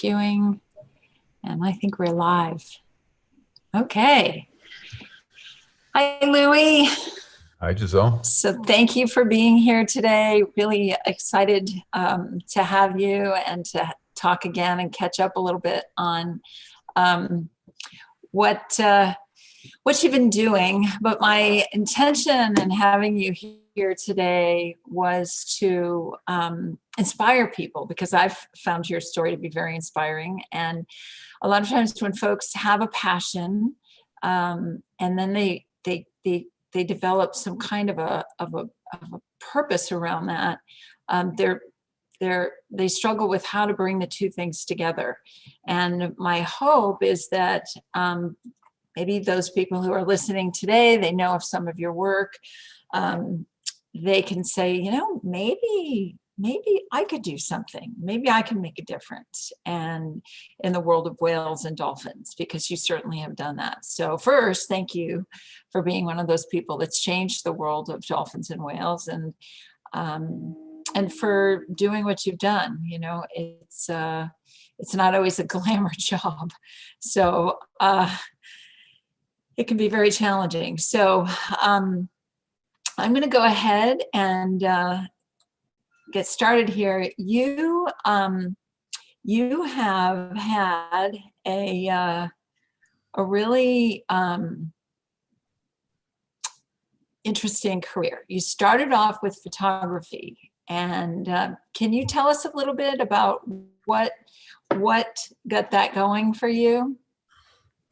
cueing, and I think we're live. Okay. Hi, Louie. Hi, Giselle. So thank you for being here today. Really excited to have you and to talk again and catch up a little bit on um, what you've been doing. But my intention in having you here today was to inspire people, because I've found your story to be very inspiring. And a lot of times when folks have a passion and then they develop some kind of a purpose around that, they struggle with how to bring the two things together. And my hope is that maybe those people who are listening today, they know of some of your work. They can say, maybe I could do something. Maybe I can make a difference and in the world of whales and dolphins, because you certainly have done that. So first, thank you for being one of those people that's changed the world of dolphins and whales, and for doing what you've done. It's not always a glamour job. So it can be very challenging. So I'm going to go ahead and get started here. You have had a really interesting career. You started off with photography, and can you tell us a little bit about what got that going for you?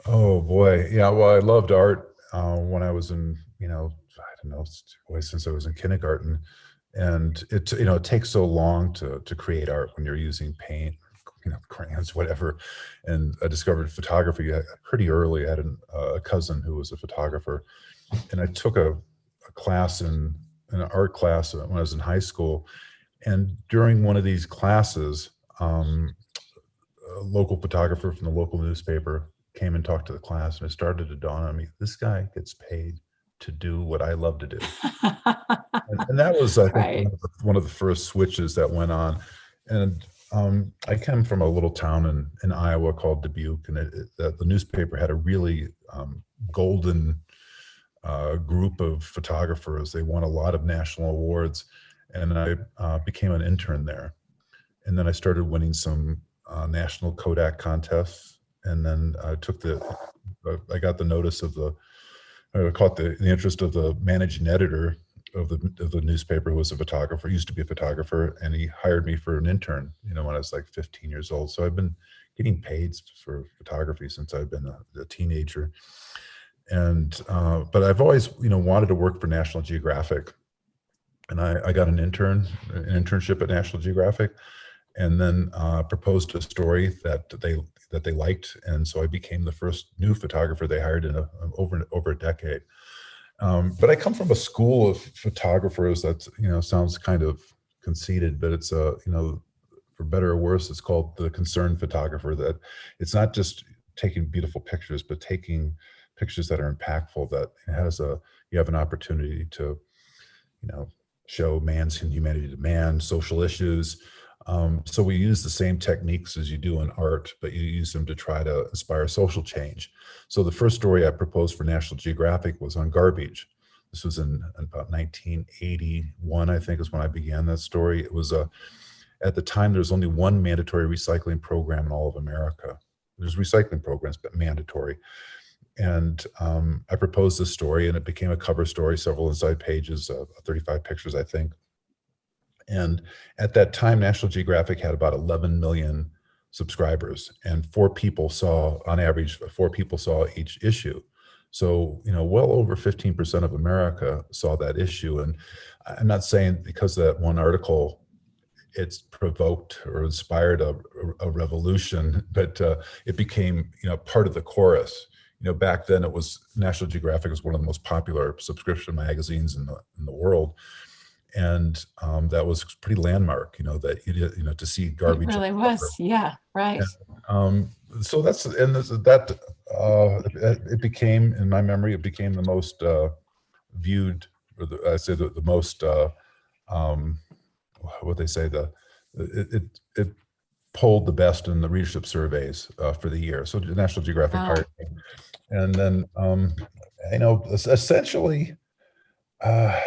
Oh boy, yeah. Well, I loved art when I was in, I don't know, since I was in kindergarten, and it takes so long to create art when you're using paint, crayons, whatever. And I discovered photography pretty early. I had a cousin who was a photographer, and I took a class in an art class when I was in high school. And during one of these classes, a local photographer from the local newspaper came and talked to the class, and it started to dawn on me, this guy gets paid to do what I love to do. and that was, I think, Right. one of the first switches that went on. And I came from a little town in Iowa called Dubuque, and the newspaper had a really golden group of photographers. They won a lot of national awards, and I became an intern there. And then I started winning some national Kodak contests, and then I got the notice of I caught the interest of the managing editor of the newspaper, who was a photographer, used to be a photographer, and he hired me for an intern, when I was like 15 years old. So I've been getting paid for photography since I've been a teenager. And but I've always wanted to work for National Geographic, and I got an internship at National Geographic, and then proposed a story that they liked, and so I became the first new photographer they hired in over a decade. But I come from a school of photographers that sounds kind of conceited, but it's for better or worse, it's called the concerned photographer. That it's not just taking beautiful pictures, but taking pictures that are impactful, that you have an opportunity to show man's humanity to man, social issues. So we use the same techniques as you do in art, but you use them to try to inspire social change. So the first story I proposed for National Geographic was on garbage. This was in about 1981, I think, is when I began that story. It was at the time, there was only one mandatory recycling program in all of America. There's recycling programs, but mandatory. And I proposed this story, and it became a cover story, several inside pages, 35 pictures, I think. And at that time, National Geographic had about 11 million subscribers, and on average, four people saw each issue. So, well over 15% of America saw that issue. And I'm not saying because of that one article, it's provoked or inspired a revolution, but it became, part of the chorus. Back then it was National Geographic was one of the most popular subscription magazines in the world. And that was pretty landmark, that to see garbage. It really was. Yeah, right. And, so it became, in my memory, it became the most viewed, or I say the most what they say, it polled the best in the readership surveys for the year. So the National Geographic Wow. hired me. And then, essentially, uh,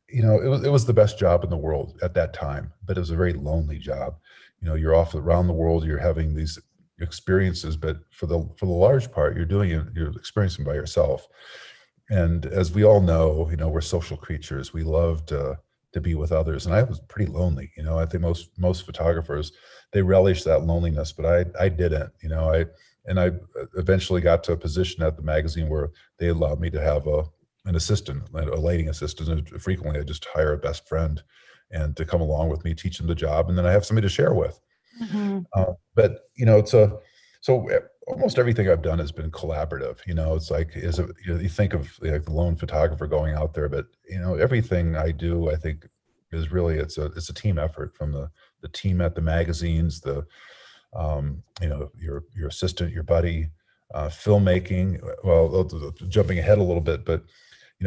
it was the best job in the world at that time, but it was a very lonely job. You're off around the world, you're having these experiences, but for the large part, you're experiencing by yourself. And as we all know, we're social creatures. We love to be with others. And I was pretty lonely. I think most photographers, they relish that loneliness, but I didn't. I eventually got to a position at the magazine where they allowed me to have an assistant, a lighting assistant. And frequently, I just hire a best friend and to come along with me, teach them the job, and then I have somebody to share with. Mhm. But almost everything I've done has been collaborative. It's like you think of like the lone photographer going out there, but everything I do, I think, is really it's a team effort from the team at the magazines, your assistant, your buddy, filmmaking. Well, jumping ahead a little bit, but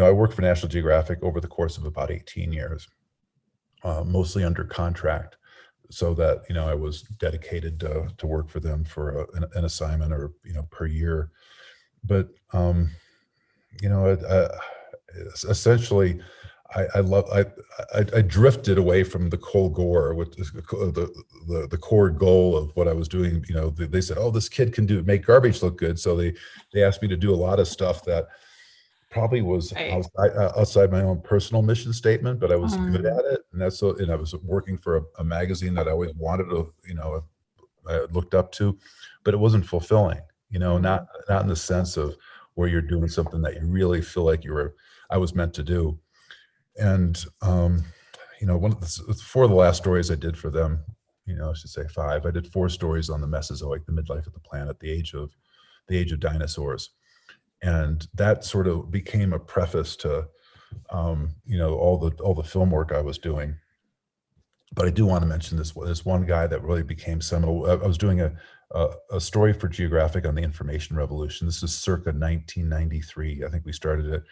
I worked for National Geographic over the course of about 18 years, mostly under contract, so that I was dedicated to work for them for an assignment or per year. But essentially, I drifted away from the Cold Gore, which is the core goal of what I was doing. They said, "Oh, this kid can make garbage look good," so they asked me to do a lot of stuff that probably was Right. outside my own personal mission statement, but I was good Mm. at it. And I was working for a magazine that I always wanted to, I looked up to, but it wasn't fulfilling, Mhm. not in the sense of where you're doing something that you really feel like I was meant to do. And, one of the 4 of the last stories I did for them, I should say 5, I did 4 stories on the Mesozoic, the midlife of the planet, the age of dinosaurs. And that sort of became a preface to all the film work I was doing. But I do want to mention this one guy that really became seminal. I was doing a story for Geographic on the information revolution. This is circa 1993. I think we started it.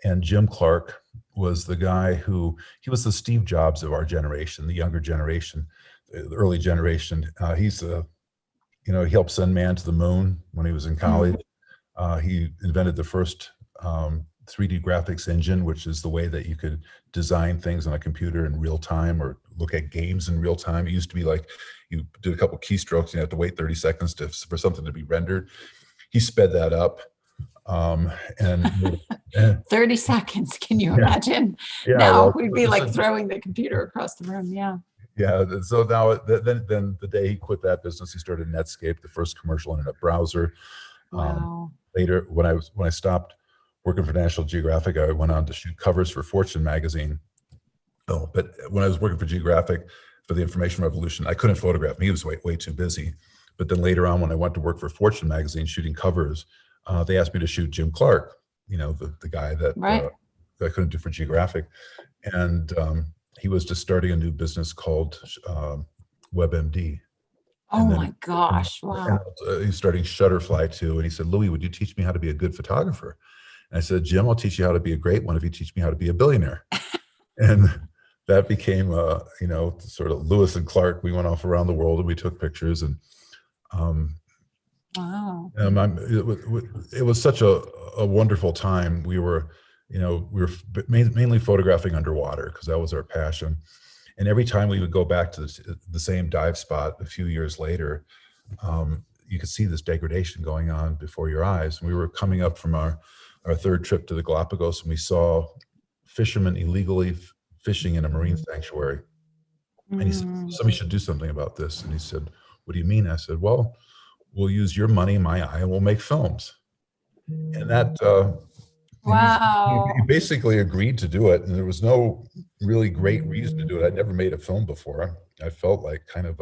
And Jim Clark was the guy he was the Steve Jobs of our generation, the younger generation, the early generation. He helped send man to the moon when he was in college. He invented the first 3D graphics engine, which is the way that you could design things on a computer in real time or look at games in real time. It used to be like you did a couple keystrokes and you have to wait 30 seconds for something to be rendered. He sped that up. Um, and, and 30 seconds. Can you yeah, imagine? yeah, Now well, we'd be like throwing the computer across the room. Yeah. yeah. So now, then the day he quit that business, he started Netscape, the first commercial internet browser. Um, Wow. Later, when I stopped working for National Geographic, I went on to shoot covers for Fortune magazine. Oh, but when I was working for Geographic for the Information Revolution, I couldn't photograph me. He was way too busy. But then later on, when I went to work for Fortune magazine shooting covers, they asked me to shoot Jim Clark, the guy Right. that I couldn't do for Geographic. And he was just starting a new business called WebMD. Oh And then my gosh. Wow. he's starting Shutterfly too. And he said, "Louie, would you teach me how to be a good photographer?" And I said, "Jim, I'll teach you how to be a great one if you teach me how to be a billionaire." And that became, sort of Lewis and Clark. We went off around the world and we took pictures. And um, Wow. it was such a wonderful time. We were mainly photographing underwater because that was our passion. And every time we would go back to the same dive spot a few years later, you could see this degradation going on before your eyes. And we were coming up from our 3rd trip to the Galapagos, and we saw fishermen illegally fishing in a marine sanctuary. And he said, Mm. "Somebody should do something about this." And he said, "What do you mean?" I said, "Well, we'll use your money, my eye, and we'll make films." And that he Wow. basically agreed to do it, and there was no really great reason to do it. I'd never made a film before. I felt like kind of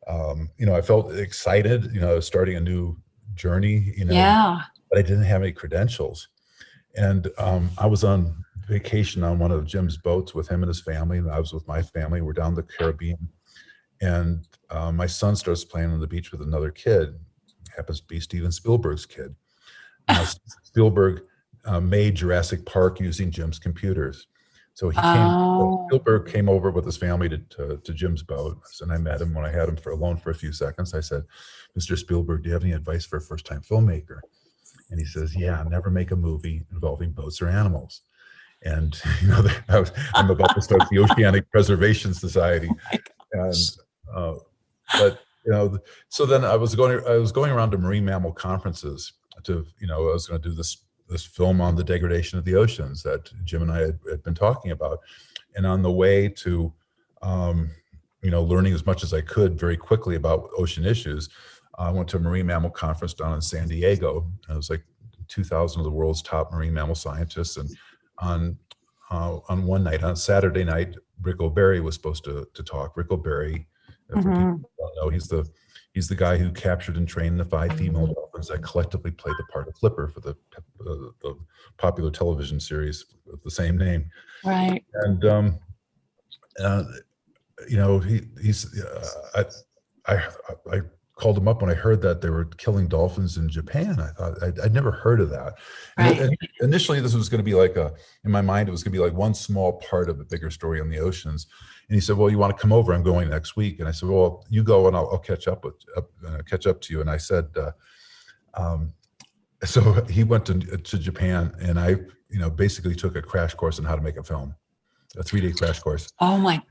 I felt excited, starting a new journey, Yeah. but I didn't have any credentials. And I was on vacation on one of Jim's boats with him and his family, and I was with my family. We're down the Caribbean, and my son starts playing on the beach with another kid. Happens to be Steven Spielberg's kid. Now, Spielberg made Jurassic Park using Jim's computers. So Oh, Spielberg came over with his family to Jim's boat, and I met him when I had him alone for a few seconds. I said, "Mr. Spielberg, do you have any advice for a first-time filmmaker?" And he says, "Yeah, never make a movie involving boats or animals." And I'm about to start the Oceanic Preservation Society, and but so then I was going around to marine mammal conferences to, I was going to do this film on the degradation of the oceans that Jim and I had been talking about. And on the way to, learning as much as I could very quickly about ocean issues, I went to a marine mammal conference down in San Diego. And it was like 2,000 of the world's top marine mammal scientists. And on one night, on Saturday night, Rick O'Barry was supposed to talk. Rick O'Barry, for people who don't know, he's the guy who captured and trained the 5 female dolphins that collectively played the part of Flipper for the popular television series of the same name. right. And I called him up when I heard that they were killing dolphins in Japan. I thought I'd never heard of that. Right. And initially, this was going to be in my mind, it was going to be like one small part of a bigger story on the oceans. And he said, "Well, you want to come over? I'm going next week." And I said, "Well, you go and I'll catch up to you." And I said, so he went to Japan, and I, basically took a crash course on how to make a film, a 3-day crash course. Oh my,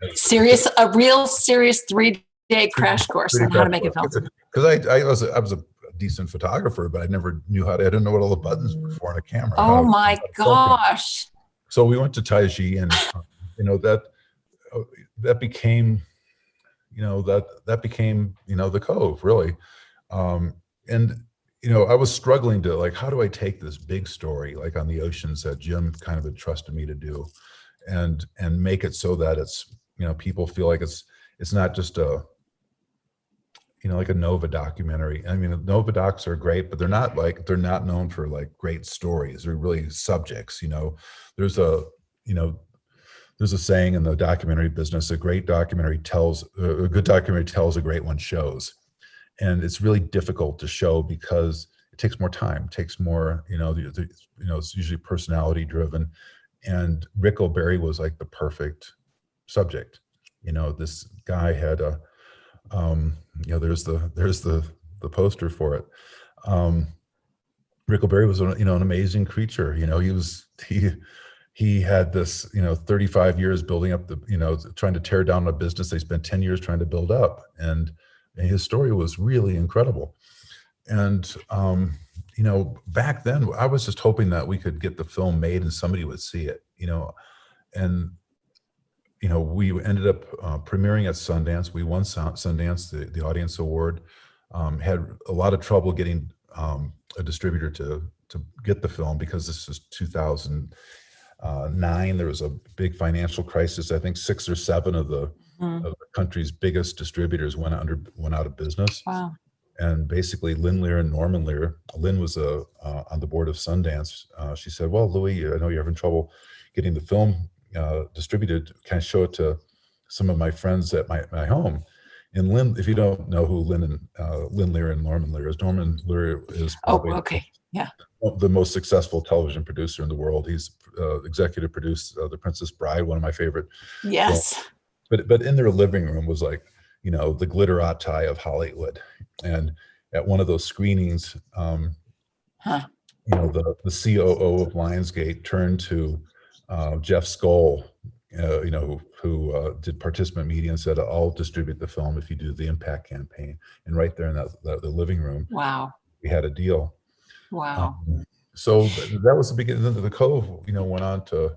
a real serious 3-day crash course on how to make a film. Because I was a decent photographer, but I never knew I didn't know what all the buttons were for on a camera. Oh my gosh. So we went to Taiji, and that became, that became, the Cove, really. And, I was struggling to, how do I take this big story, like on the oceans that Jim kind of had trusted me to do, and make it so that it's, people feel like it's not just a, like a Nova documentary. I mean, Nova docs are great, but they're not known for great stories. They're really subjects. There's a saying in the documentary business: a good documentary tells, a great one shows. And it's really difficult to show because it takes more time. It takes more, it's usually personality driven. And Rick O'Barry was like the perfect subject. This guy had a, there's the poster for it. Rick O'Barry was an amazing creature. He had this 35 years building up trying to tear down a business they spent 10 years trying to build up, and his story was really incredible. And back then I was just hoping that we could get the film made and somebody would see it, and we ended up premiering at Sundance. We won Sundance, the audience award. Had a lot of trouble getting a distributor to get the film because this is 2009. There was a big financial crisis. I think 6 or 7 of the country's biggest distributors went out of business. Wow. And basically, Lynn Lear and Norman Lear. Lynn was on the board of Sundance. She said, "Well, Louie, I know you're having trouble getting the film distributed. Can I show it to some of my friends at my home?" And Lynn, if you don't know who Lynn Lear and Norman Lear is, Norman Lear is probably the most successful television producer in the world. He's executive produced The Princess Bride, one of my favorite. Yes. films. But in their living room was the glitterati of Hollywood. And at one of those screenings, the COO of Lionsgate turned to Jeff Skoll, who did Participant Media, and said, "I'll distribute the film if you do the Impact campaign." And right there in the living room, wow, we had a deal. Wow. So that was the beginning. Then the Cove, went on to,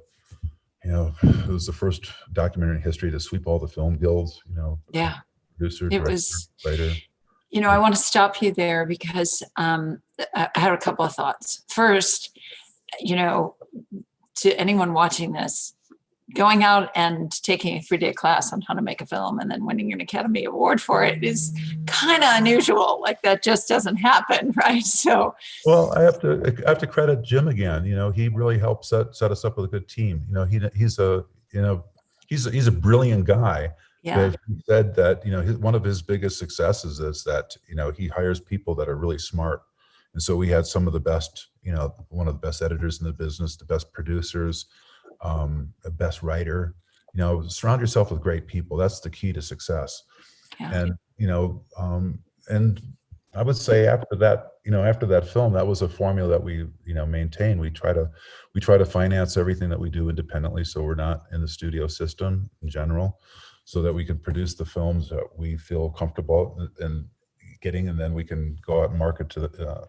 it was the first documentary in history to sweep all the film guilds. Yeah. Producer, It director, was, writer. I want to stop you there because I had a couple of thoughts. First, to anyone watching this, going out and taking a 3-day class on how to make a film and then winning an Academy Award for it is kind of unusual. Like, that just doesn't happen, right? So, well, I have to credit Jim again. He really helped set us up with a good team. He's a brilliant guy. yeah, But he said that one of his biggest successes is that he hires people that are really smart. And so we had some of the best, one of the best editors in the business, the best producers, a best writer. Surround yourself with great people. That's the key to success. Yeah. And and I would say after that film, that was a formula that we maintain. We try to finance everything that we do independently, so we're not in the studio system in general, so that we can produce the films that we feel comfortable in getting, and then we can go out and market to the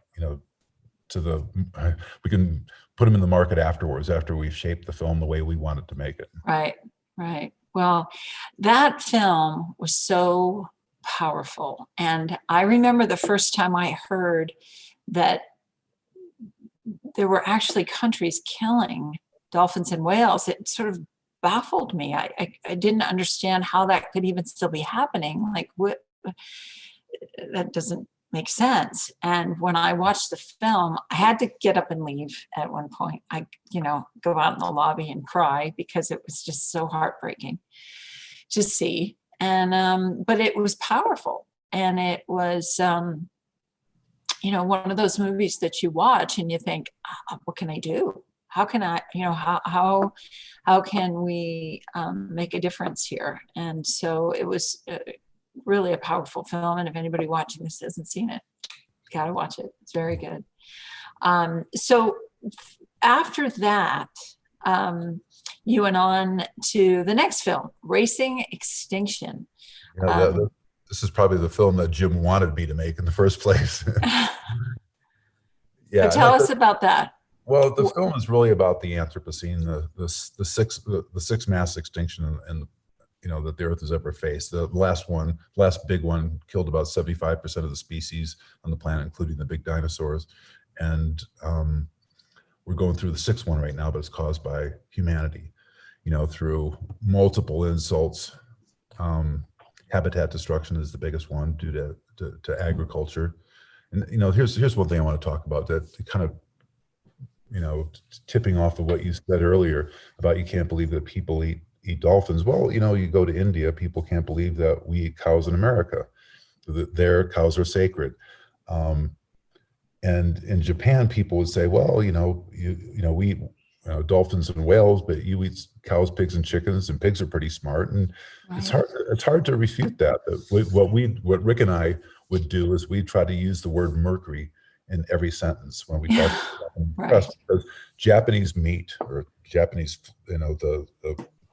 we can put them in the market afterwards, after we've shaped the film the way we wanted to make it. Right, right. Well, that film was so powerful. And I remember the first time I heard that there were actually countries killing dolphins and whales. It sort of baffled me. I didn't understand how that could even still be happening. Like, what? That doesn't make sense. And when I watched the film, I had to get up and leave at one point. I, go out in the lobby and cry because it was just so heartbreaking to see. And, but it was powerful. And it was, one of those movies that you watch and you think, what can I do? How can I, how can we make a difference here? And so it was really a powerful film. And if anybody watching this hasn't seen it, you gotta watch it. It's very good. So after that, you went on to the next film, Racing Extinction. This is probably the film that Jim wanted me to make in the first place. Yeah. So tell us about that. Well, the film is really about the Anthropocene, the sixth mass extinction, and that the Earth has ever faced. The last big one, killed about 75% of the species on the planet, including the big dinosaurs. And we're going through the sixth one right now, but it's caused by humanity, through multiple insults. Habitat destruction is the biggest one, due to agriculture. And here's one thing I want to talk about, that kind of tipping off of what you said earlier about you can't believe that people eat dolphins. Well, you go to India, people can't believe that we eat cows in America. Their cows are sacred. And in Japan, people would say, well, we eat dolphins and whales, but you eat cows, pigs, and chickens, and pigs are pretty smart. And right. It's hard to refute that. What Rick and I would do is we'd try to use the word mercury in every sentence when we talk about right. Because Japanese meat, or Japanese, the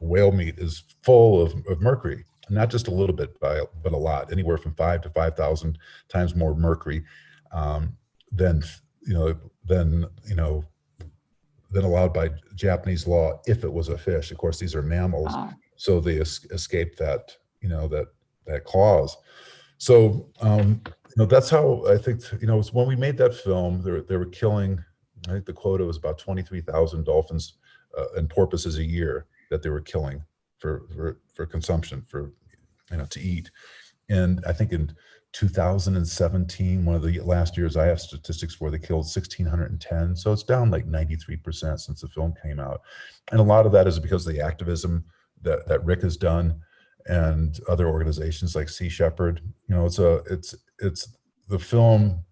whale meat is full of mercury, not just a little bit, but a lot, anywhere from 5 to 5,000 times more mercury than allowed by Japanese law if it was a fish. Of course, these are mammals, so they escape that that clause. So that's how I think when we made that film, they were killing. I think the quota was about 23,000 dolphins and porpoises a year that they were killing for consumption, to eat. And I think in 2017, one of the last years I have statistics for, they killed 1,610. So it's down like 93% since the film came out. And a lot of that is because of the activism that Rick has done, and other organizations like Sea Shepherd. It's the film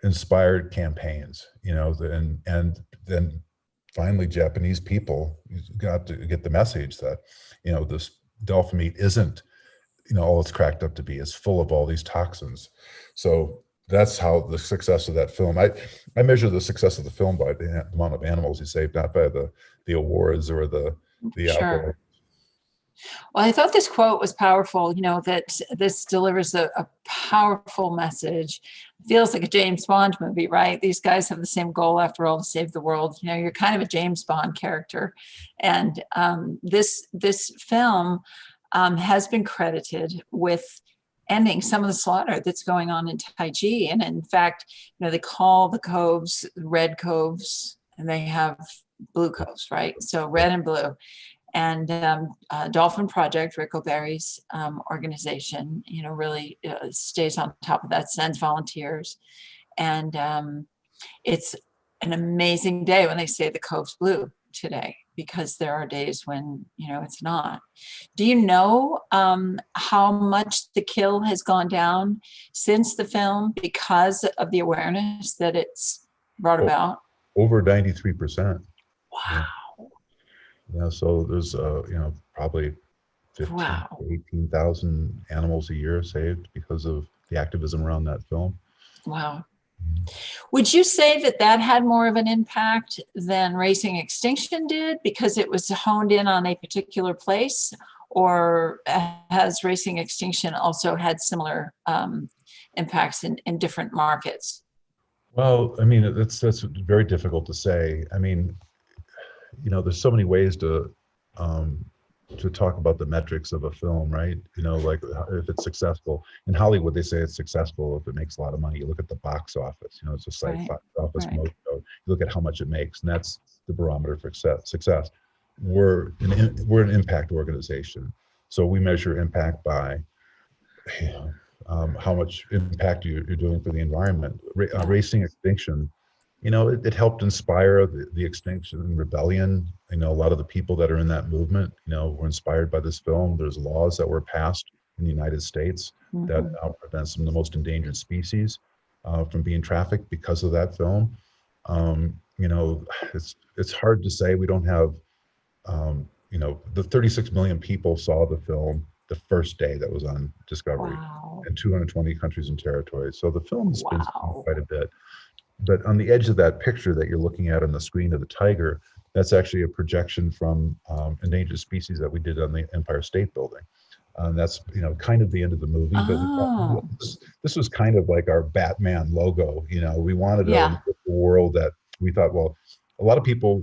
inspired campaigns, and then finally Japanese people got to get the message that, this dolphin meat isn't, all it's cracked up to be. It's full of all these toxins. So that's how the success of that film, I measure the success of the film by the amount of animals you save, not by the awards or the sure. Well, I thought this quote was powerful, that this delivers a powerful message. It feels like a James Bond movie, right? These guys have the same goal, after all, to save the world. You're kind of a James Bond character. And this film has been credited with ending some of the slaughter that's going on in Taiji. And in fact, they call the coves red coves, and they have blue coves, right? So red and blue. And Dolphin Project, Rick O'Barry's organization, really stays on top of that, sends volunteers. And it's an amazing day when they say the cove's blue today, because there are days when, it's not. Do you know how much the kill has gone down since the film because of the awareness that it's brought about? Over 93%. Wow. So there's, probably 15 Wow. to 18,000 animals a year saved because of the activism around that film. Wow. Would you say that that had more of an impact than Racing Extinction did because it was honed in on a particular place? Or has Racing Extinction also had similar impacts in different markets? Well, I mean, that's very difficult to say. I mean, there's so many ways um, to talk about the metrics of a film, right? Like if it's successful. In Hollywood, they say it's successful if it makes a lot of money. You look at the box office, it's just like Right, box office right. mojo. You look at how much it makes, and that's the barometer for success. We're an impact organization, so we measure impact by how much impact you're doing for the environment. Yeah. Racing Extinction, it helped inspire the Extinction Rebellion. A lot of the people that are in that movement, were inspired by this film. There's laws that were passed in the United States that Mm-hmm. prevent some of the most endangered species from being trafficked because of that film. It's hard to say. We don't have the 36 million people saw the film the first day that was on Discovery Wow. in 220 countries and territories. So the film's been seen Wow. quite a bit. But on the edge of that picture that you're looking at on the screen of the tiger, that's actually a projection from endangered species that we did on the Empire State Building. That's kind of the end of the movie, but Oh, this was kind of like our Batman logo. We wanted a yeah. world that we thought, well, a lot of people,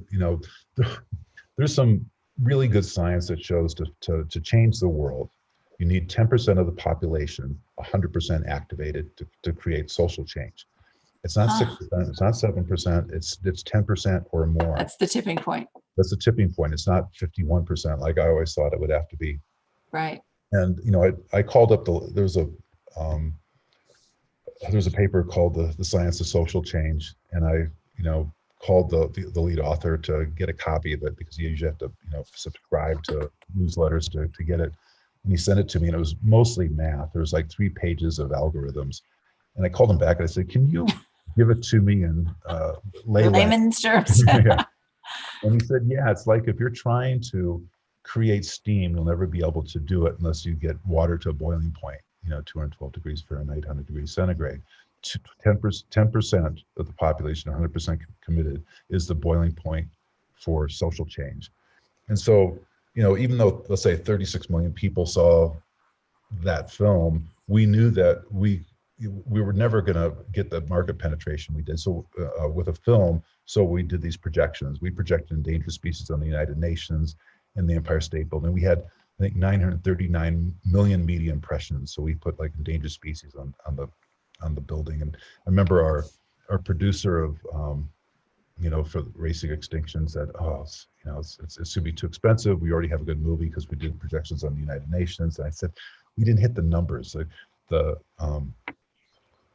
there's some really good science that shows to change the world, you need 10% of the population 100% activated to create social change. It's not Huh. 6%, it's not 7%, it's 10% or more. That's the tipping point. That's the tipping point. It's not 51% like I always thought it would have to be. Right. And I called up um, there's a paper called the Science of Social Change, and I called the lead author to get a copy of it because you usually have to subscribe to newsletters to get it. And he sent it to me, and it was mostly math. There was like 3 pages of algorithms, and I called him back and I said, "Can you give it to me in layland?" Layman's terms. Yeah. And he said, "Yeah, it's like if you're trying to create steam, you'll never be able to do it unless you get water to a boiling point, 212 degrees Fahrenheit, 100 degrees centigrade. 10% of the population, 100% committed, is the boiling point for social change." And so, even though, let's say 36 million people saw that film, we knew that we were never going to get the market penetration we did. So with a film, so we did these projections. We projected endangered species on the United Nations and the Empire State Building. We had, I think, 939 million media impressions. So we put like endangered species on the building. And I remember our producer of for Racing Extinction said, "Oh, it's going to be too expensive. We already have a good movie because we did projections on the United Nations." And I said, "We didn't hit the numbers. Like the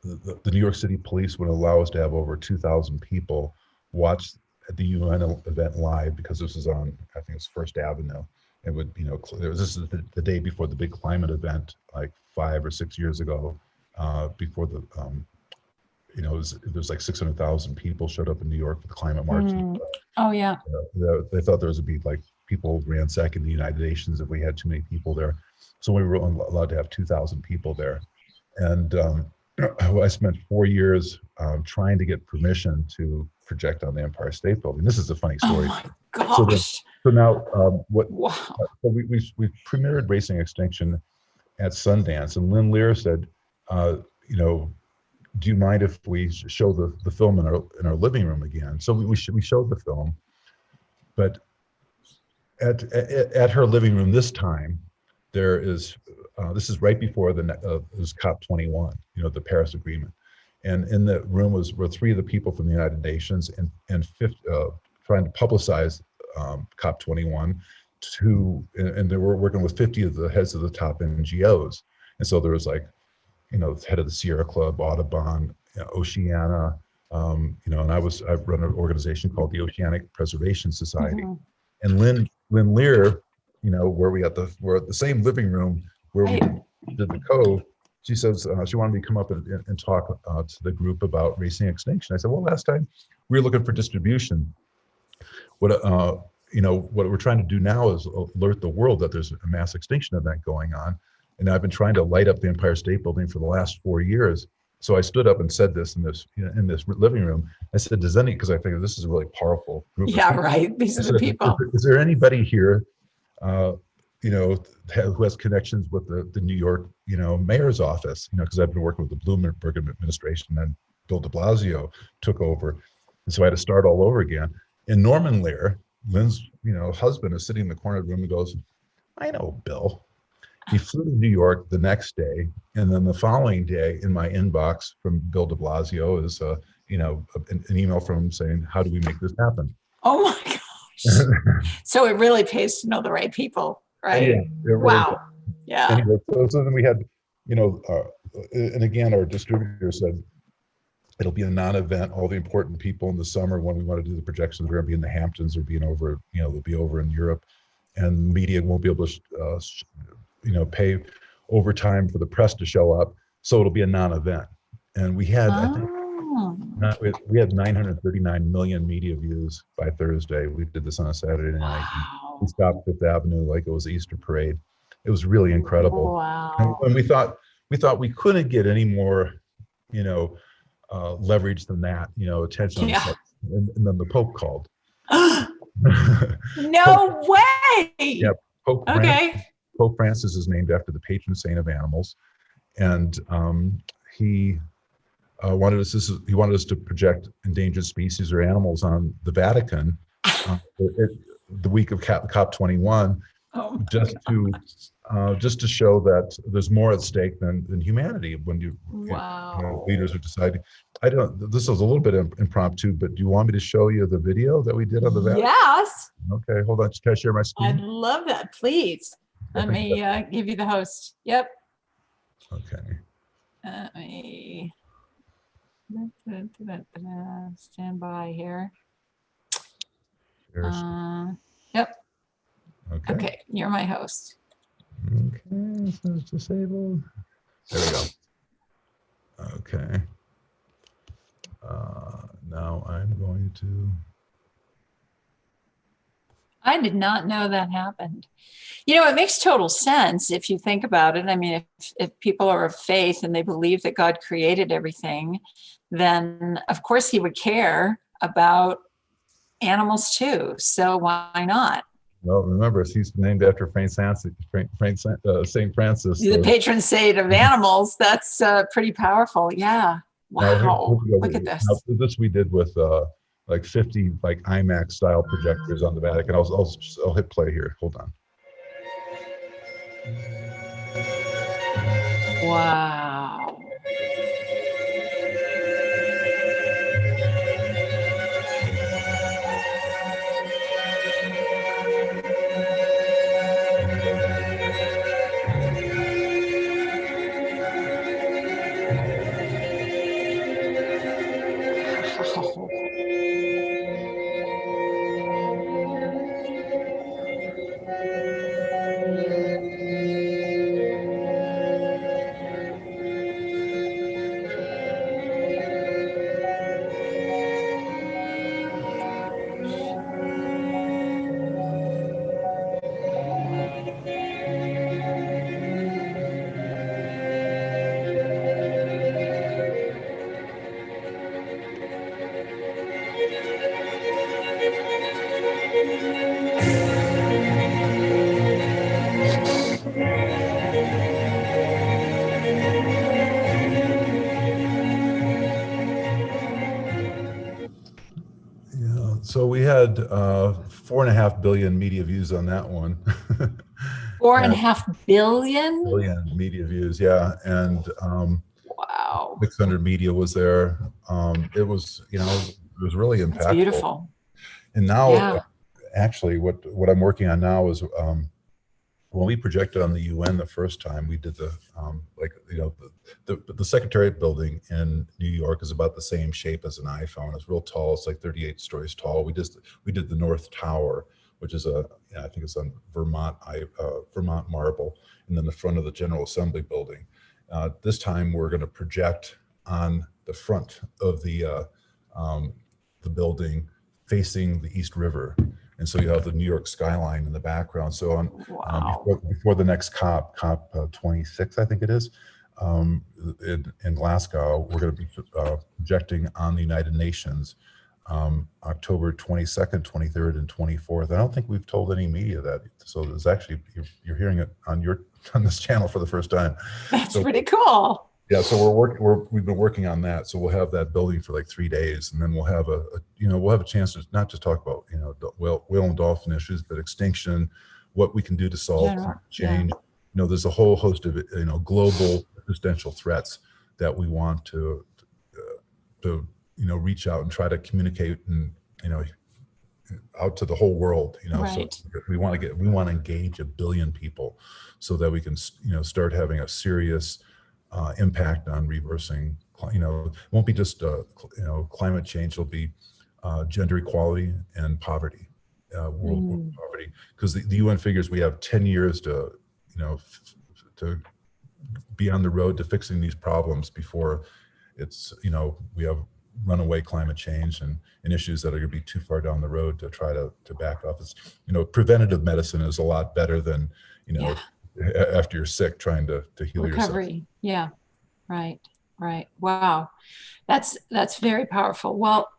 the New York City police would allow us to have over 2,000 people watch the UN event live because this was on, I think it's First Avenue. It would, this is the day before the big climate event, like 5 or 6 years ago, before the, there's like 600,000 people showed up in New York for the climate march. Mm. Oh, yeah. They thought there was would be like people ransacking the United Nations if we had too many people there. So we were allowed to have 2,000 people there. And I spent 4 years trying to get permission to project on the Empire State Building. This is a funny Oh story. my So, gosh. so now, Wow. so we premiered Racing Extinction at Sundance, and Lynn Lear said, "Do you mind if we show the film in our living room again?" So we showed the film, but at her living room this time, there is this is right before it was COP21, the Paris Agreement, and in the room were 3 of the people from the United Nations and trying to publicize COP21 and they were working with 50 of the heads of the top NGOs, and so there was like the head of the Sierra Club, Audubon, Oceana, and I run an organization called the Oceanic Preservation Society. Mm-hmm. And Lynn Lear, we're at the same living room where we Right. did the Cove. She says she wanted me to come up and talk to the group about Racing Extinction. I said, well, last time we were looking for distribution. What what we're trying to do now is alert the world that there's a mass extinction event going on. And I've been trying to light up the Empire State Building for the last 4 years. So I stood up and said this in this living room. I said, because I figured this is a really powerful group of Yeah, people. right. These are the Said, people. is there anybody here, who has connections with the New York, mayor's office? Because I've been working with the Bloomberg administration, and Bill de Blasio took over. And so I had to start all over again. And Norman Lear, Lynn's, husband, is sitting in the corner of the room and goes, I know Bill. He flew to New York the next day, and then the following day, in my inbox from Bill de Blasio is, an email from him saying, "How do we make this happen?" Oh my gosh! So it really pays to know the right people, right? Yeah, it really wow. does. Yeah. Anyway, so then we had, and again, our distributor said it'll be a non-event. All the important people in the summer when we want to do the projections, we're going to be in the Hamptons or being over, they'll be over in Europe, and media won't be able to pay overtime for the press to show up, so it'll be a non-event. And we had, I think, we had 939 million media views by Thursday. We did this on a Saturday night. Wow. We stopped Fifth Avenue like it was the Easter parade. It was really incredible. Wow. And we thought we couldn't get any more, leverage than that, attention. Yeah. And then the Pope called. No way. Yeah, Pope. Okay. Pope Francis is named after the patron saint of animals, and he wanted us to project endangered species or animals on the Vatican the week of COP21, just to show that there's more at stake than humanity when leaders are deciding. This is a little bit impromptu, but do you want me to show you the video that we did on the Vatican? Yes. Okay, hold on. Can I share my screen? I'd love that. Please. Let me give you the host. Yep. Okay. Let me stand by here. Yep. Okay. You're my host. Okay. So it's disabled. There we go. Okay. Now I'm going to. I did not know that happened. It makes total sense if you think about it. I mean, if people are of faith and they believe that God created everything, then of course he would care about animals too. So why not? Well, remember, he's named after St. Francis. The patron saint of animals. That's pretty powerful. Yeah. Wow. Look at this. This we did with like 50 IMAX style projectors on the Vatican. I'll hit play here. Hold on. Wow. So we had 4.5 billion media views on that one. 4.5 billion? Billion media views, yeah. And wow. 600 media was there. It was, it was really impactful. That's beautiful. And now, actually, what I'm working on now is when we projected on the UN the first time, we did the Secretariat building in New York is about the same shape as an iPhone. It's real tall. It's like 38 stories tall. We did the North Tower, which is I think it's on Vermont marble, and then the front of the General Assembly building. This time we're going to project on the front of the building facing the East River. And so you have the New York skyline in the background. So Wow. before the next COP 26, I think it is, in Glasgow, we're going to be projecting on the United Nations October 22nd, 23rd, and 24th. I don't think we've told any media that. So there's actually, you're hearing it on this channel for the first time. That's So pretty cool. yeah, so we've been working on that. So we'll have that building for like 3 days, and then we'll have we'll have a chance to not just talk about, whale and dolphin issues, but extinction, what we can do to solve General, climate change. There's a whole host of, global existential threats that we want to reach out and try to communicate and, out to the whole world, Right. So we want to engage 1 billion people so that we can, start having a serious impact on reversing, it won't be just, climate change, it'll be gender equality and poverty, world poverty, because the UN figures we have 10 years to, to be on the road to fixing these problems before it's, we have runaway climate change and issues that are going to be too far down the road to try to back off. It's, preventative medicine is a lot better than, after you're sick trying to heal Recovery. yourself. Yeah. Right. Wow. That's very powerful. Well,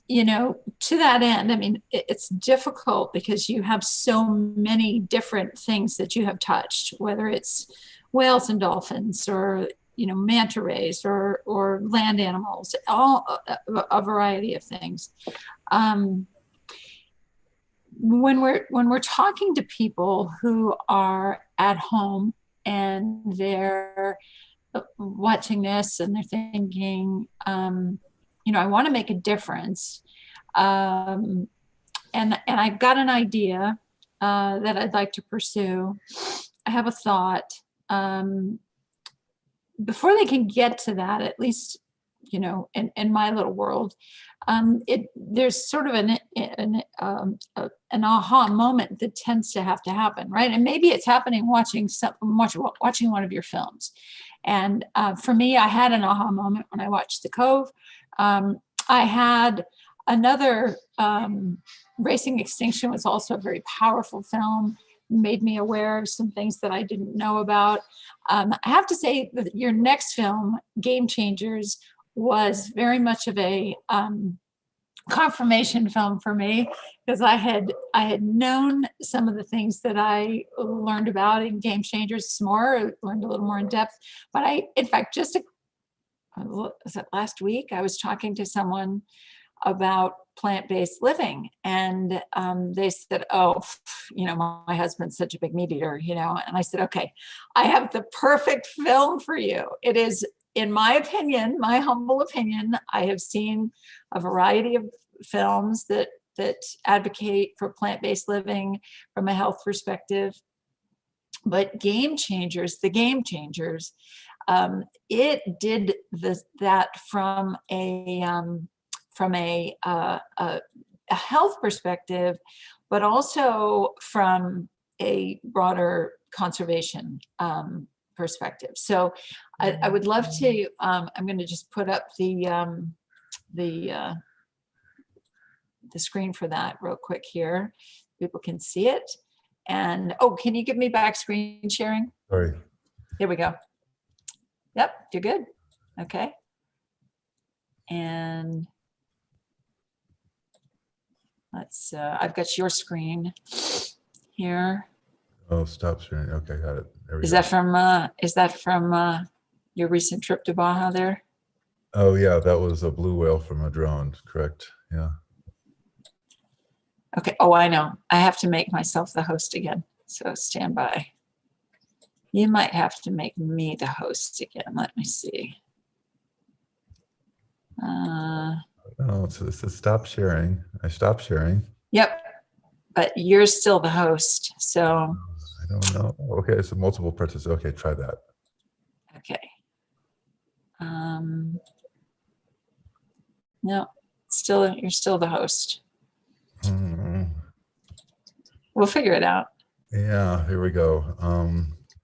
to that end, I mean, it's difficult because you have so many different things that you have touched, whether it's whales and dolphins or, manta rays or land animals, all a variety of things. When we're talking to people who are at home and they're watching this and they're thinking, I want to make a difference. And I've got an idea that I'd like to pursue. I have a thought. Before they can get to that, at least, in my little world, there's sort of an aha moment that tends to have to happen, right? And maybe it's happening watching one of your films. And for me, I had an aha moment when I watched The Cove. I had another, Racing Extinction was also a very powerful film, made me aware of some things that I didn't know about. I have to say that your next film, Game Changers, was very much of a confirmation film for me, because I had known some of the things that I learned about in Game Changers more, I learned a little more in depth. But in fact, was it last week? I was talking to someone about plant-based living, and they said, "Oh, my husband's such a big meat eater," And I said, "Okay, I have the perfect film for you. It is, in my opinion, my humble opinion, I have seen a variety of films that advocate for plant-based living from a health perspective, but Game Changers, it did that from a health perspective, but also from a broader conservation perspective." So I would love to. I'm going to just put up the screen for that real quick here. People can see it. And can you give me back screen sharing? Sorry. Here we go. Yep, you're good. Okay. And I've got your screen here. Oh, stop sharing. Okay, got it. There we Is go. that from your recent trip to Baja there? Oh yeah, that was a blue whale from a drone, correct? Yeah. Okay. Oh, I know. I have to make myself the host again. So stand by. You might have to make me the host again. Let me see. No, it says stop sharing. I stopped sharing. Yep. But you're still the host. So I don't know. Okay, so multiple participants. Okay, try that. okay. No, you're still the host. We'll figure it out. Yeah, here we go.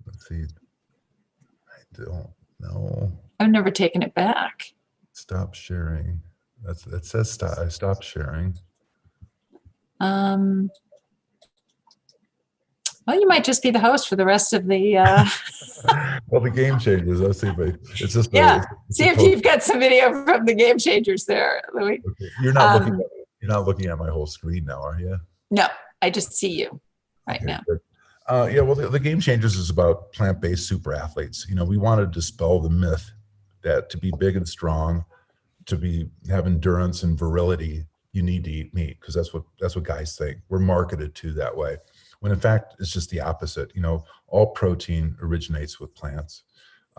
Let's see. I don't know. I've never taken it back. Stop sharing. It says stop. I stopped sharing. Well, you might just be the host for the rest of the, Well, the game changers. Let's see, but it's just yeah. it's See a if post. you've got some video from the game changers there, Louie. Okay. Um, You're not looking at my whole screen now, are you? no, I just see you right Okay, now. good. Yeah, well, the Game Changers is about plant-based super athletes. You know, we want to dispel the myth that to be big and strong, to have endurance and virility, you need to eat meat, because that's what guys think. We're marketed to that way, when in fact it's just the opposite. You know, all protein originates with plants.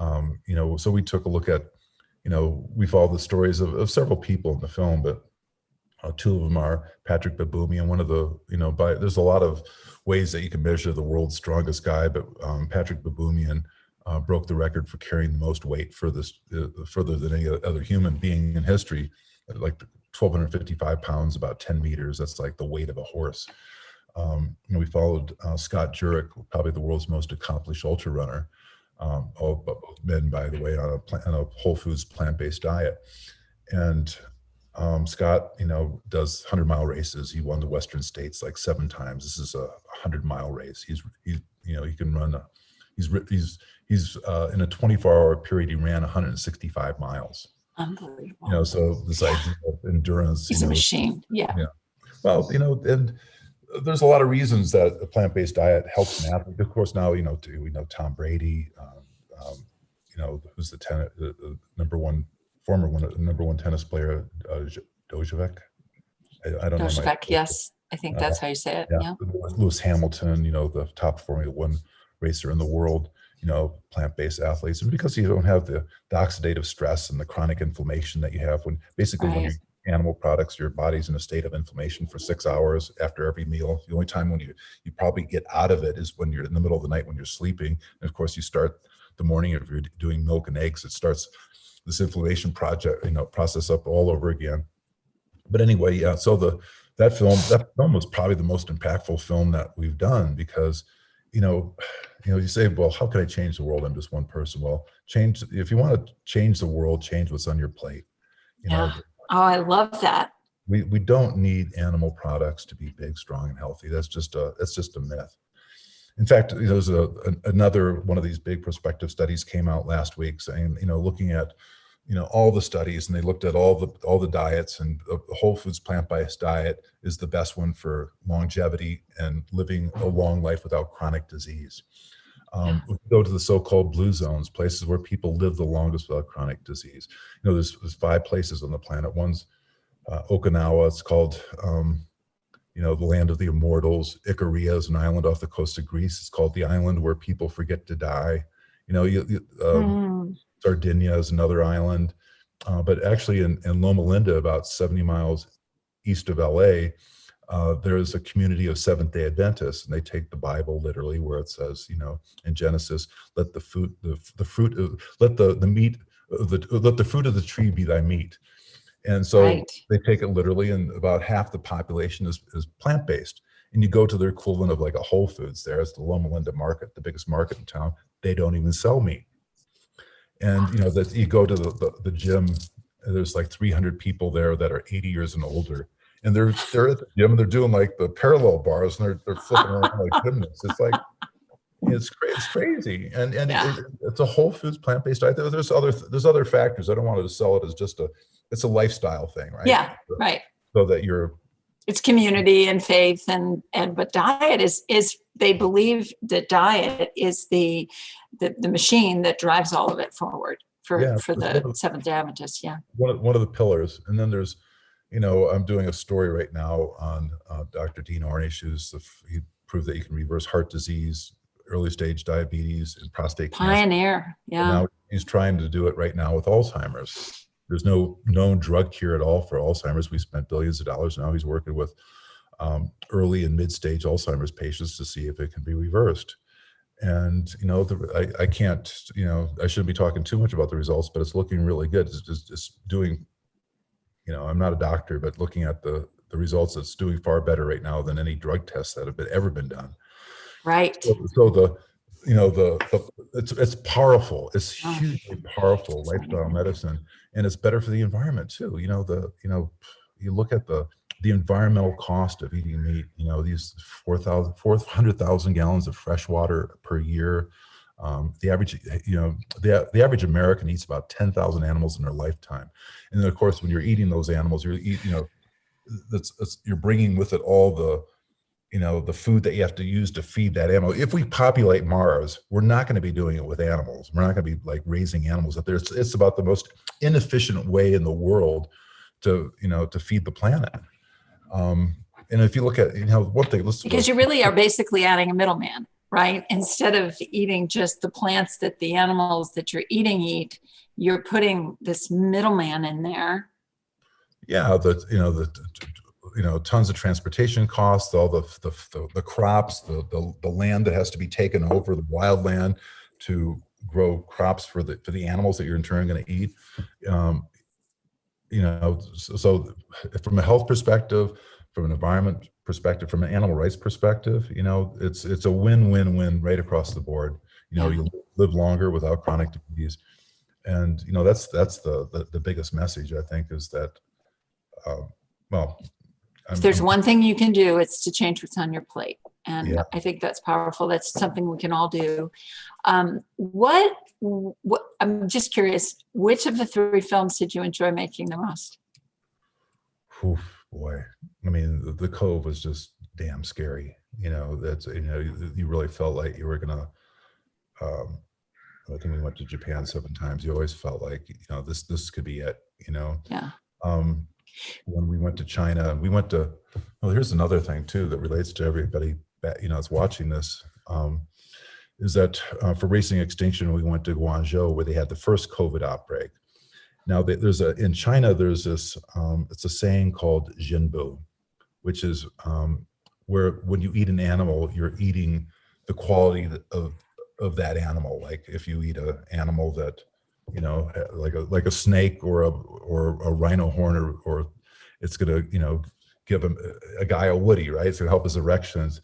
You know, so we took a look at, you know, we followed the stories of several people in the film, but two of them are Patrick Babumi, and one of the, you know, there's a lot of ways that you can measure the world's strongest guy, but Patrick Baboumian broke the record for carrying the most weight for this further than any other human being in history, like 1,255 pounds, about 10 meters. That's like the weight of a horse. You know, we followed Scott Jurek, probably the world's most accomplished ultra runner, both men, by the way, on a whole foods plant-based diet. And Scott, you know, does 100-mile races. He won the Western States like 7 times. This is a 100-mile race. He's you know, he can run he's in a 24-hour period, he ran 165 miles. Unbelievable. You know, so this idea of endurance. He's a machine. Yeah. Yeah. Well, you know, and there's a lot of reasons that a plant-based diet helps an athlete. Of course, now, you know, we know Tom Brady, you know, who's the number one tennis player, Dojovic. I don't know. Doshvek, yes. I think that's how you say it. Yeah. Lewis Hamilton, you know, the top Formula One racer in the world, you know, plant-based athletes. And because you don't have the oxidative stress and the chronic inflammation that you have when basically when you eat animal products, your body's in a state of inflammation for 6 hours after every meal. The only time when you probably get out of it is when you're in the middle of the night when you're sleeping. And of course, you start the morning, if you're doing milk and eggs, it starts this inflammation process up all over again. But anyway, yeah, so that film was probably the most impactful film that we've done, because you say, well, how can I change the world? I'm just one person. Well, if you want to change the world, change what's on your plate. You know, oh, I love that. We don't need animal products to be big, strong, and healthy. That's just a myth. In fact, there's another one of these big prospective studies came out last week saying, looking at all the studies, and they looked at all the diets, and the whole foods plant-based diet is the best one for longevity and living a long life without chronic disease. We go to the so-called blue zones, places where people live the longest without chronic disease. There's 5 places on the planet. One's Okinawa. It's called the land of the immortals. Ikaria is an island off the coast of Greece. It's called the island where people forget to die. Sardinia is another island, but actually in Loma Linda, about 70 miles east of LA, there is a community of Seventh-day Adventists, and they take the Bible literally, where it says, in Genesis, let the fruit of the tree be thy meat. And so they take it literally, and about half the population is plant-based. And you go to their equivalent of like a Whole Foods there, it's the Loma Linda market, the biggest market in town. They don't even sell meat. And that you go to the gym, and there's like 300 people there that are 80 years and older, and they're at the gym, and they're doing like the parallel bars, and they're flipping around like gymnasts. It's like it's crazy, and it's a whole foods plant-based diet. There's other factors. I don't want to sell it as just it's a lifestyle thing, right? Yeah, right. So that it's community and faith, but diet is they believe that diet is the machine that drives all of it forward for the Seventh-day Adventists. Yeah. One of the pillars. And then there's, I'm doing a story right now on Dr. Dean Ornish, he proved that you can reverse heart disease, early stage diabetes, and prostate cancer. Pioneer. Yeah. And now he's trying to do it right now with Alzheimer's. There's no known drug cure at all for Alzheimer's. We spent billions of dollars. Now he's working with early and mid-stage Alzheimer's patients to see if it can be reversed. And, I can't, I shouldn't be talking too much about the results, but it's looking really good. It's doing, I'm not a doctor, but looking at the results, it's doing far better right now than any drug tests that have ever been done. Right. So it's powerful. It's hugely powerful lifestyle medicine, and it's better for the environment too. You look at the environmental cost of eating meat, these 400,000 gallons of fresh water per year. The average, the average American eats about 10,000 animals in their lifetime. And then of course, when you're eating those animals, you're bringing with it all the food that you have to use to feed that animal. If we populate Mars, we're not going to be doing it with animals. We're not going to be like raising animals up there. It's about the most inefficient way in the world to feed the planet. And if you look at, one thing, because you really are basically adding a middleman, right? Instead of eating just the plants that the animals that you're eating eat, you're putting this middleman in there. Yeah, tons of transportation costs, all the crops, the land that has to be taken over, the wild land to grow crops for the animals that you're in turn going to eat. So from a health perspective, from an environment perspective, from an animal rights perspective, it's a win-win-win right across the board. You live longer without chronic disease, and that's the biggest message, I think, is that if there's one thing you can do, it's to change what's on your plate. And yeah. I think that's powerful. That's something we can all do. What I'm just curious, which of the 3 films did you enjoy making the most? Oof, boy. I mean, the Cove was just damn scary. That's, you really felt like you were going to, I think we went to Japan 7 times. You always felt like, this could be it, Yeah. When we went to China, well, here's another thing too that relates to everybody that, that's watching this, is that for Racing Extinction, we went to Guangzhou where they had the first COVID outbreak. Now in China, there's this, it's a saying called Jinbu, which is where when you eat an animal, you're eating the quality of that animal. Like if you eat an animal that, like a snake or a rhino horn, or it's going to, give a guy a woody, right? It's going to help his erections.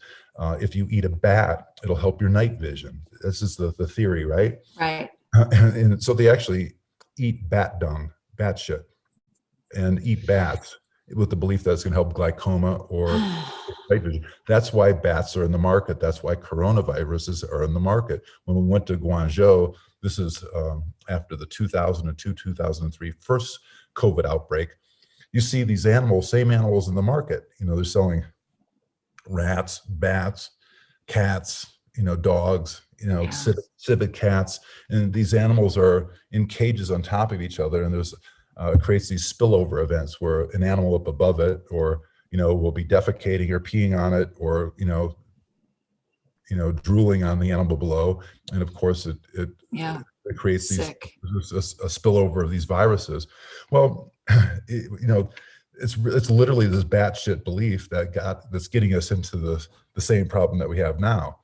If you eat a bat, it'll help your night vision. This is the theory, right? Right. And so they actually eat bat dung, bat shit, and eat bats with the belief that it's going to help glaucoma or night vision. That's why bats are in the market. That's why coronaviruses are in the market. When we went to Guangzhou, this is after the 2002, 2003 first COVID outbreak, you see these same animals in the market. They're selling rats, bats, cats, dogs, civet cats. And these animals are in cages on top of each other. And there's creates these spillover events where an animal up above it, or, will be defecating or peeing on it, or, drooling on the animal below. And of course it creates a spillover of these viruses. Well, it's literally this batshit belief that's getting us into the same problem that we have now.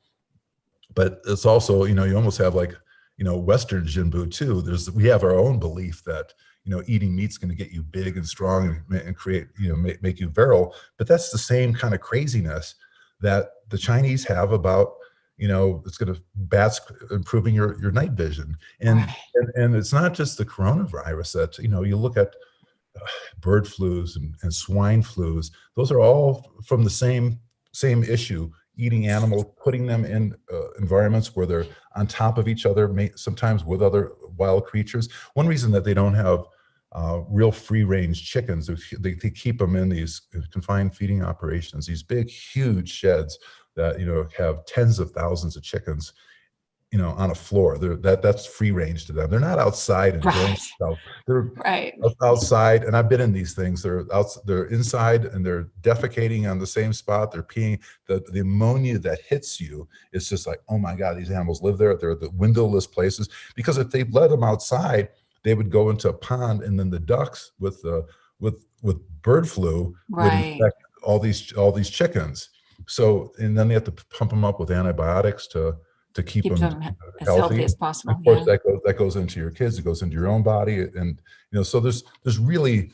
But it's also, you almost have like, Western Jinbu too. We have our own belief that, eating meat's going to get you big and strong and create, make you virile. But that's the same kind of craziness that the Chinese have about, it's going to bats improving your night vision. And it's not just the coronavirus that, you look at bird flus and swine flus. Those are all from the same issue. Eating animals, putting them in environments where they're on top of each other, sometimes with other wild creatures. One reason that they don't have real free-range chickens, they keep them in these confined feeding operations, these big, huge sheds that have tens of thousands of chickens, on a floor. That's free range to them. They're not outside enjoying themselves. They're outside, and I've been in these things. They're inside and they're defecating on the same spot. They're peeing. The ammonia that hits you is just like, oh my God, these animals live there. They're the windowless places. Because if they let them outside, they would go into a pond, and then the ducks with bird flu would infect all these chickens. So, and then they have to pump them up with antibiotics to keep them as healthy as possible. Of course, that goes into your kids, it goes into your own body, and so there's really,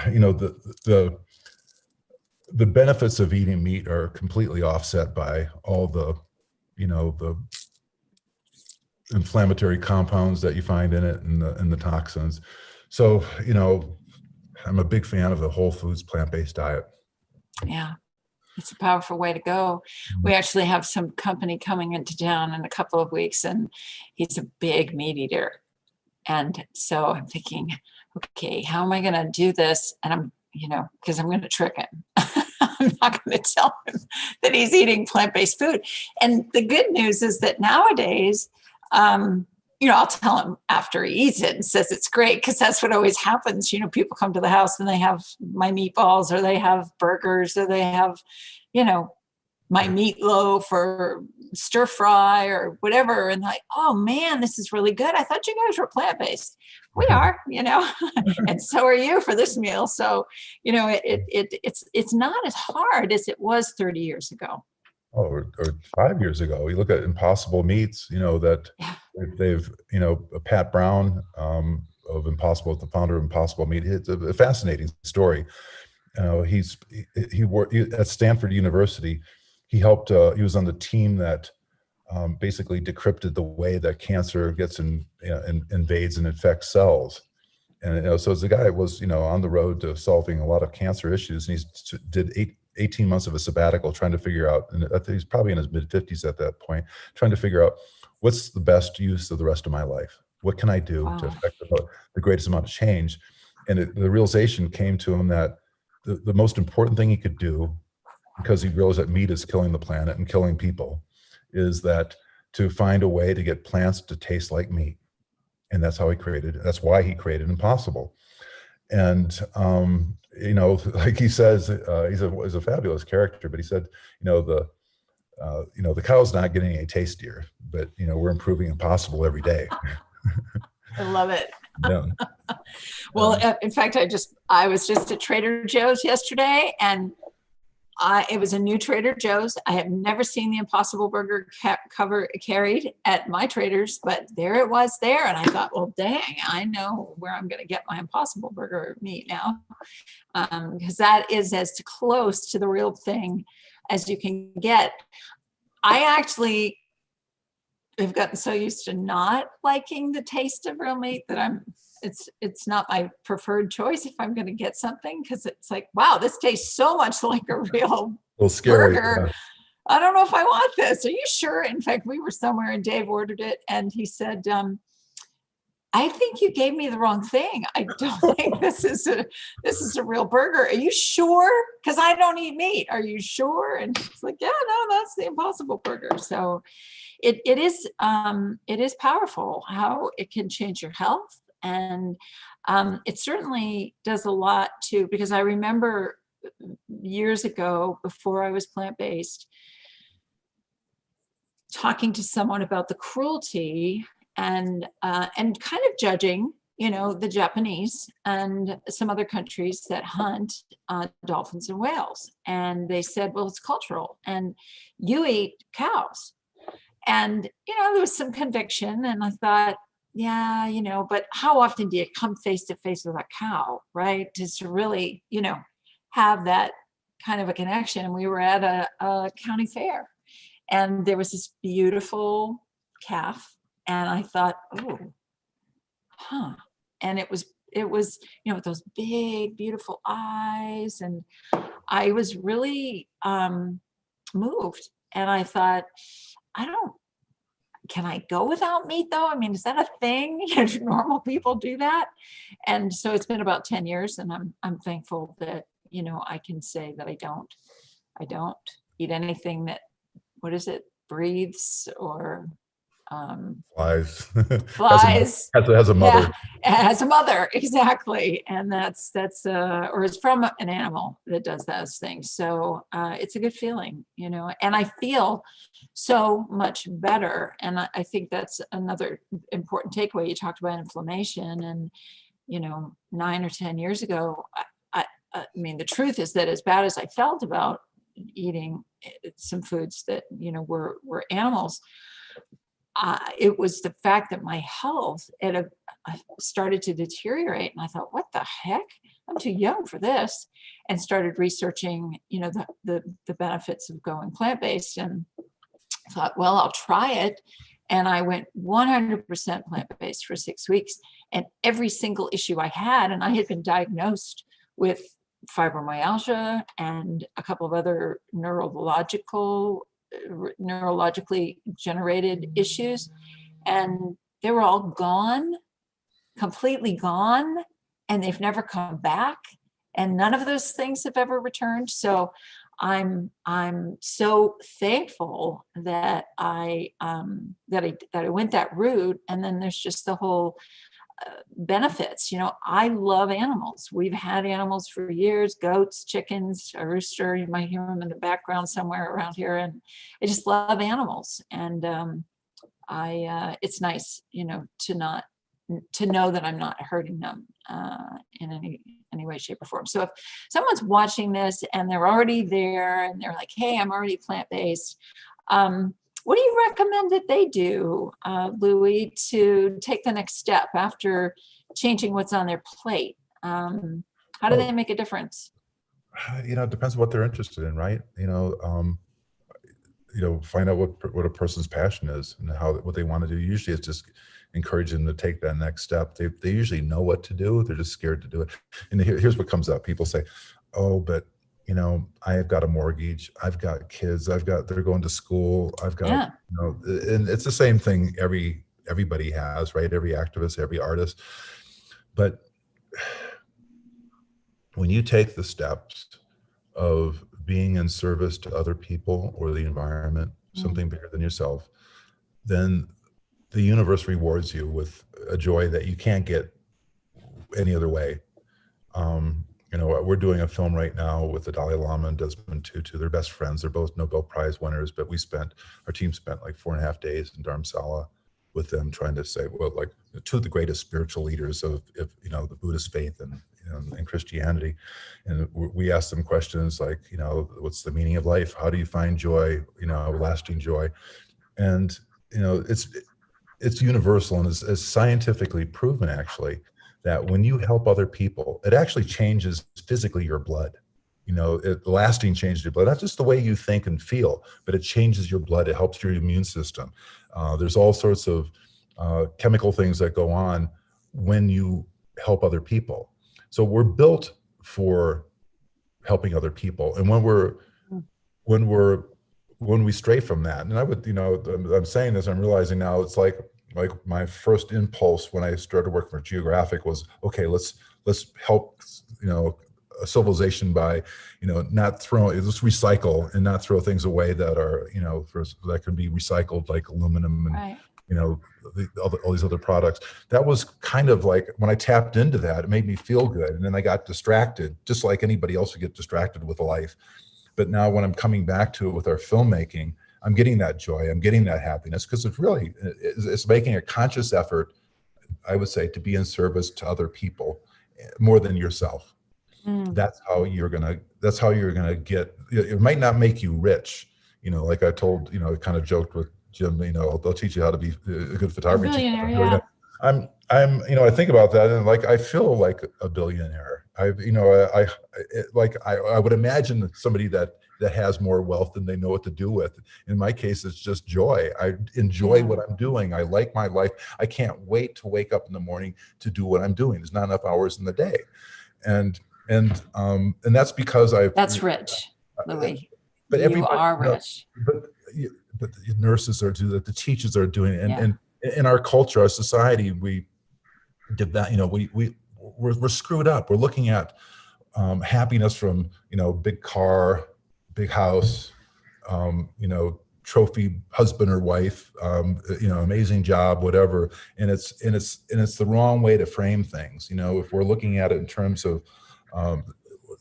the benefits of eating meat are completely offset by all the inflammatory compounds that you find in it and the toxins. So I'm a big fan of the whole foods plant-based diet. Yeah. It's a powerful way to go. We actually have some company coming into town in a couple of weeks, and he's a big meat eater. And so I'm thinking, okay, how am I going to do this? And I'm, because I'm going to trick him. I'm not going to tell him that he's eating plant-based food. And the good news is that nowadays, I'll tell him after he eats it and says it's great, because that's what always happens. People come to the house and they have my meatballs, or they have burgers, or they have, my meatloaf or stir fry or whatever. And like, oh man, this is really good. I thought you guys were plant-based. We are, and so are you for this meal. So, it's not as hard as it was 30 years ago. Oh, or 5 years ago. You look at Impossible Meats, that they've, Pat Brown of Impossible, the founder of Impossible Meat. It's a fascinating story. He worked at Stanford University. He helped, he was on the team that basically decrypted the way that cancer gets invades and infects cells. And so as the guy was, on the road to solving a lot of cancer issues, and he did 18 months of a sabbatical trying to figure out, and I think he's probably in his mid-50s at that point, trying to figure out what's the best use of the rest of my life. What can I do to affect the greatest amount of change? And the realization came to him that the most important thing he could do, because he realized that meat is killing the planet and killing people, is that to find a way to get plants to taste like meat. And that's why he created Impossible. And, like he says, he's a fabulous character, but he said, the cow's not getting any tastier, but, we're improving Impossible every day. I love it. Yeah. Well, in fact, I was just at Trader Joe's yesterday, and it was a new Trader Joe's. I have never seen the Impossible Burger cover carried at my Trader's, but there it was there. And I thought, well, dang, I know where I'm going to get my Impossible Burger meat now, because that is as close to the real thing as you can get. I actually have gotten so used to not liking the taste of real meat that it's not my preferred choice if I'm going to get something, because it's like, wow, this tastes so much like a real scary, burger. Yeah. I don't know if I want this. Are you sure? In fact, we were somewhere and Dave ordered it, and he said, I think you gave me the wrong thing. I don't think this is a real burger. Are you sure? Because I don't eat meat. Are you sure? And it's like, yeah, no, that's the Impossible Burger. So it is powerful how it can change your health. And it certainly does a lot too, because I remember years ago, before I was plant-based, talking to someone about the cruelty and kind of judging, the Japanese and some other countries that hunt dolphins and whales. And they said, well, it's cultural, and you eat cows. And, there was some conviction, and I thought, yeah, but how often do you come face to face with a cow, right? Just to really, have that kind of a connection. And we were at a county fair, and there was this beautiful calf, and I thought, and it was, with those big, beautiful eyes, and I was really moved. And I thought, can I go without meat though? I mean, is that a thing? Do normal people do that? And so it's been about 10 years, and I'm thankful that, I can say that I don't eat anything that, breathes or flies. Has a mother. Yeah, has a mother, exactly. And that's or is from an animal that does those things. So it's a good feeling, and I feel so much better. And I think that's another important takeaway. You talked about inflammation, and 9 or 10 years ago, I mean, the truth is that as bad as I felt about eating some foods that were animals, it was the fact that my health started to deteriorate, and I thought, what the heck? I'm too young for this, and started researching, the benefits of going plant-based, and thought, well, I'll try it. And I went 100% plant-based for 6 weeks, and every single issue I had, and I had been diagnosed with fibromyalgia and a couple of other neurologically generated issues. And they were all gone, completely gone, and they've never come back. And none of those things have ever returned. So I'm so thankful that I went that route. And then there's just the whole benefits. I love animals. We've had animals for years: goats, chickens, a rooster. You might hear them in the background somewhere around here. And I just love animals. And it's nice, to know that I'm not hurting them in any way, shape, or form. So if someone's watching this and they're already there and they're like, hey, I'm already plant-based, what do you recommend that they do, Louie, to take the next step after changing what's on their plate? How do they make a difference? It depends what they're interested in, right? Find out what a person's passion is and what they want to do. Usually it's just encourage them to take that next step. They usually know what to do. They're just scared to do it. And here's what comes up. People say, oh, but I've got a mortgage, I've got kids, they're going to school, I've got, and it's the same thing everybody has, right? Every activist, every artist. But when you take the steps of being in service to other people or the environment, something bigger than yourself, then the universe rewards you with a joy that you can't get any other way. We're doing a film right now with the Dalai Lama and Desmond Tutu. They're best friends. They're both Nobel Prize winners, but our team spent like 4.5 days in Dharamsala with them, trying to say, well, like two of the greatest spiritual leaders of the Buddhist faith and Christianity. And we asked them questions like, what's the meaning of life? How do you find joy, lasting joy? And, it's universal and is scientifically proven, actually, that when you help other people, it actually changes physically your blood. Lasting changes your blood, not just the way you think and feel, but it changes your blood. It helps your immune system. There's all sorts of chemical things that go on when you help other people. So we're built for helping other people. And when we stray from that, and I'm saying this, I'm realizing now it's like my first impulse when I started working for Geographic was, okay, let's help, a civilization by, let's recycle and not throw things away that are, that can be recycled, like aluminum and, right, all these other products. That was kind of like, when I tapped into that, it made me feel good. And then I got distracted, just like anybody else would get distracted with life. But now when I'm coming back to it with our filmmaking, I'm getting that joy, I'm getting that happiness, because it's making a conscious effort, I would say, to be in service to other people more than yourself. That's how you're gonna get. It might not make you rich, like I told, I kind of joked with Jim, they'll teach you how to be a good photographer. Billionaire, yeah. I think about that, and like I feel like a billionaire. I would imagine somebody that has more wealth than they know what to do with. In my case, it's just joy. I enjoy what I'm doing. I like my life. I can't wait to wake up in the morning to do what I'm doing. There's not enough hours in the day, and that's because That's rich, Louie. But you are rich. But the nurses are doing it, the teachers are doing it, and in our culture, our society, we did that. We're screwed up. We're looking at happiness from big car, big house, trophy husband or wife, amazing job, whatever. And it's the wrong way to frame things. If we're looking at it in terms of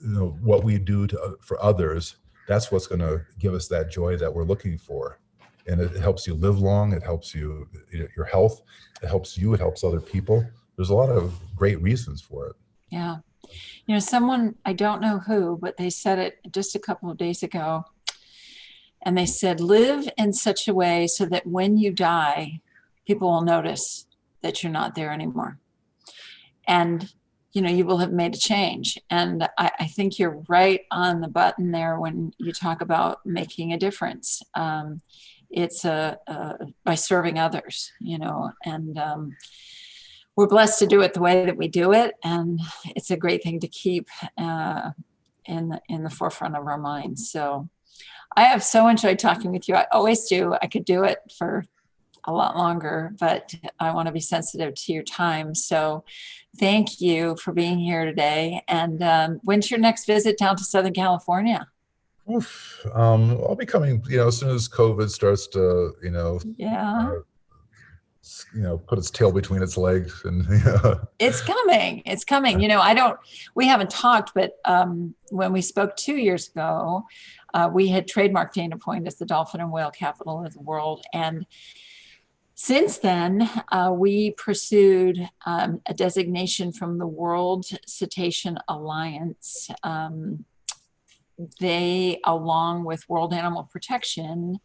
what we do for others, that's what's going to give us that joy that we're looking for. And it helps you live long. It helps you, your health. It helps you. It helps other people. There's a lot of great reasons for it. Yeah. Someone, I don't know who, but they said it just a couple of days ago. And they said, live in such a way so that when you die, people will notice that you're not there anymore. And, you will have made a change. And I think you're right on the button there when you talk about making a difference. It's by serving others, and we're blessed to do it the way that we do it. And it's a great thing to keep in the forefront of our minds. So I have so enjoyed talking with you. I always do. I could do it for a lot longer, but I want to be sensitive to your time. So thank you for being here today. And when's your next visit down to Southern California? Oof. I'll be coming, as soon as COVID starts to, Yeah. put its tail between its legs, and It's coming. It's coming. We haven't talked, but when we spoke 2 years ago, we had trademarked Dana Point as the dolphin and whale capital of the world. And since then, we pursued a designation from the World Cetacean Alliance. They, along with World Animal Protection,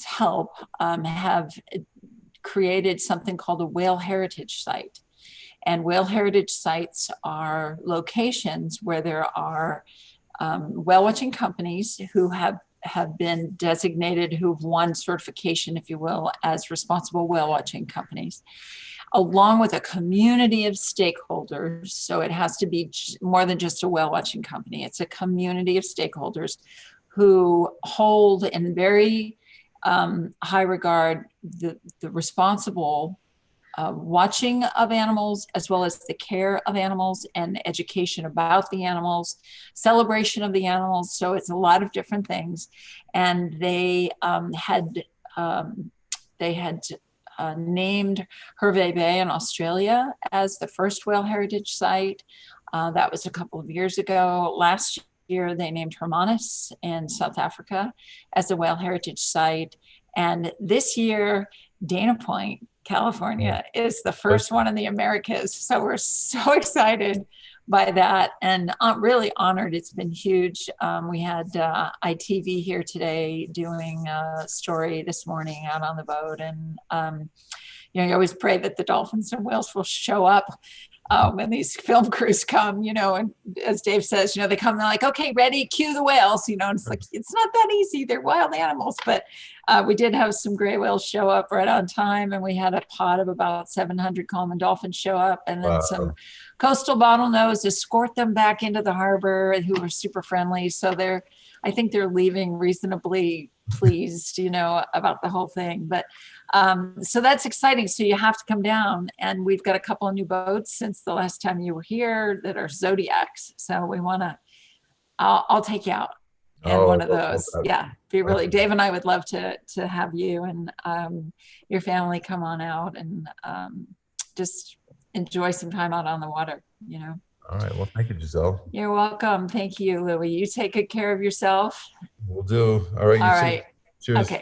help, have created something called a whale heritage site. And whale heritage sites are locations where there are whale watching companies who have been designated, who've won certification, if you will, as responsible whale watching companies, along with a community of stakeholders. So it has to be more than just a whale watching company. It's a community of stakeholders who hold in very high regard the responsible watching of animals, as well as the care of animals and education about the animals, celebration of the animals. So it's a lot of different things. And they had named Hervey Bay in Australia as the first whale heritage site. That was a couple of years ago. Last year, they named Hermanus in South Africa as a whale heritage site. And this year, Dana Point, California is the first one in the Americas. So we're so excited by that, and I'm really honored. It's been huge. We had ITV here today doing a story this morning out on the boat. And, you always pray that the dolphins and whales will show up when these film crews come, and as Dave says, they come, they're like, okay, ready, cue the whales, and it's like, it's not that easy. They're wild animals. But we did have some gray whales show up right on time, and we had a pod of about 700 common dolphins show up, and then some coastal bottlenose escort them back into the harbor, who were super friendly. So I think they're leaving reasonably pleased, about the whole thing. But so that's exciting. So you have to come down, and we've got a couple of new boats since the last time you were here that are Zodiacs. So we want to, I'll take you out in one of those. Yeah, be really, Dave and I would love to have you and your family come on out and just enjoy some time out on the water, All right. Well, thank you, Giselle. You're welcome. Thank you, Louie. You take good care of yourself. Will do. All right. All right. Cheers. Okay.